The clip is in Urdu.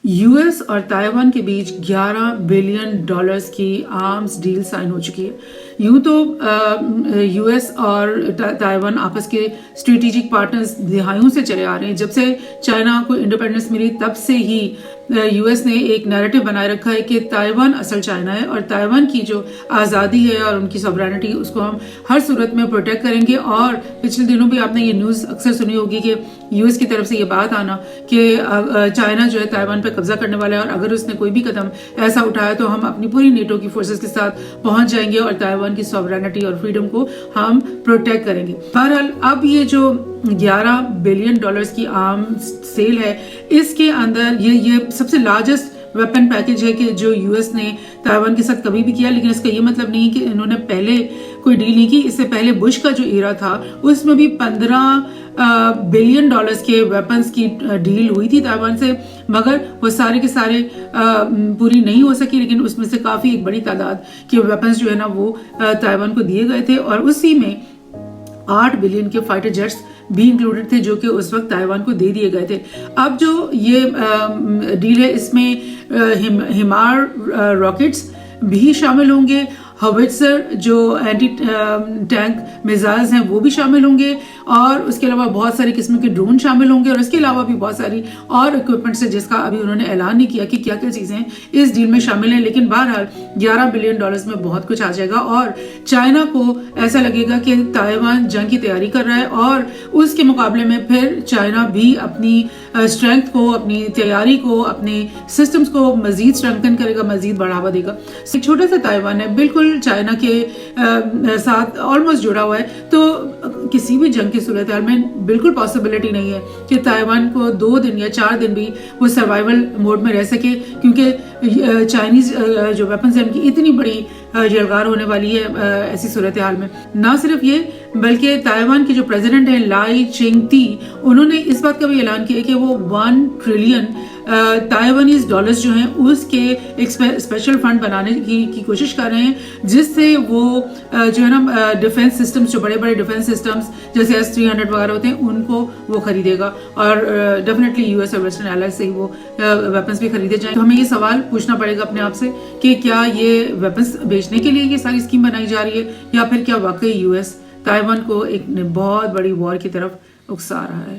یو ایس اور تائیوان کے بیچ $11 بلین کی آرمز ڈیل سائن ہو چکی ہے. یوں تو یو ایس اور تائیوان آپس کے اسٹریٹجک پارٹنرز دہائیوں سے چلے آ رہے ہیں. جب سے چائنا کو انڈیپینڈنس ملی تب سے ہی یو ایس نے ایک نیریٹو بنائے رکھا ہے کہ تائیوان اصل چائنا ہے اور تائیوان کی جو آزادی ہے اور ان کی سوورینٹی اس کو ہم ہر صورت میں پروٹیکٹ کریں گے. اور پچھلے دنوں بھی آپ نے یہ نیوز اکثر سنی ہوگی کہ یو ایس کی طرف سے یہ بات آنا کہ چائنا جو ہے تائیوان پہ قبضہ کرنے والا ہے اور اگر اس نے کوئی بھی قدم ایسا اٹھایا تو ہم اپنی پوری نیٹو کی فورسز کے ساتھ پہنچ جائیں گے اور تائیوان کی سوورینٹی اور فریڈم کو ہم پروٹیکٹ کریں گے. بہرحال اب یہ جو $11 بلین کی آرمز سیل ہے اس کے اندر یہ سب سے لارجسٹ ویپن پیکج ہے کہ جو یو ایس نے تائیوان کے ساتھ کبھی بھی کیا. لیکن اس کا یہ مطلب نہیں کہ انہوں نے پہلے کوئی ڈیل نہیں کی. اس سے پہلے بش کا جو ایرا تھا اس میں بھی $15 بلین کے ویپنز کی ڈیل ہوئی تھی تائیوان سے, مگر وہ سارے کے سارے پوری نہیں ہو سکی. لیکن اس میں سے کافی ایک بڑی تعداد کے ویپنز جو ہے نا وہ تائیوان کو دیے گئے تھے اور اسی میں $8 بلین کے فائٹر جیٹس بھی انکلوڈڈ تھے جو کہ اس وقت تائیوان کو دے دیے گئے تھے. اب جو یہ ڈیل ہے اس میں ہمار راکٹس بھی شامل ہوں گے, ہویٹزر جو اینٹی ٹینک میزائلز ہیں وہ بھی شامل ہوں گے اور اس کے علاوہ بہت سارے قسم کے ڈرون شامل ہوں گے اور اس کے علاوہ بھی بہت ساری اور اکوپمنٹس ہیں جس کا ابھی انہوں نے اعلان نہیں کیا کہ کیا کیا چیزیں اس ڈیل میں شامل ہیں. لیکن بہرحال $11 بلین میں بہت کچھ آ جائے گا اور چائنا کو ایسا لگے گا کہ تائیوان جنگ کی تیاری کر رہا ہے اور اس کے مقابلے میں پھر چائنا بھی اپنی اسٹرینتھ کو, اپنی تیاری کو, اپنے سسٹمز کو مزید اسٹرینتھن کرے گا, مزید بڑھاوا دے گا. ایک چھوٹا سا تائیوان ہے, بالکل چائنا کے ساتھ آلموسٹ جڑا ہوا ہے, تو کسی بھی جنگ کی صورتحال میں بالکل پاسبلٹی نہیں ہے کہ تائیوان کو 2 دن یا 4 دن بھی وہ سروائیول موڈ میں رہ سکے, کیونکہ چائنیز جو ویپنز ہیں ان کی اتنی بڑی یلغار ہونے والی ہے ایسی صورتحال میں. نہ صرف یہ بلکہ تائیوان کے جو پریزیڈنٹ ہیں لائی چنگ تی, انہوں نے اس بات کا بھی اعلان کیا کہ وہ $1 ٹریلین تائیوانیز ڈالرز جو ہیں اس کے ایک اسپیشل فنڈ بنانے کی کوشش کر رہے ہیں جس سے وہ جو ہے نا ڈیفنس سسٹمز, جو بڑے بڑے ڈیفنس سسٹمز جیسے S-300 وغیرہ ہوتے ہیں ان کو وہ خریدے گا اور ڈیفینیٹلی یو ایس اور ویسٹرن الائز سے ہی وہ ویپنس بھی خریدے جائیں. تو ہمیں یہ سوال پوچھنا پڑے گا اپنے آپ سے کہ کیا یہ ویپنس بیچنے کے لیے یہ ساری اسکیم بنائی جا رہی ہے یا پھر کیا واقعی یو ایس تائیوان کو ایک بہت بڑی وار کی طرف اکسا رہا ہے.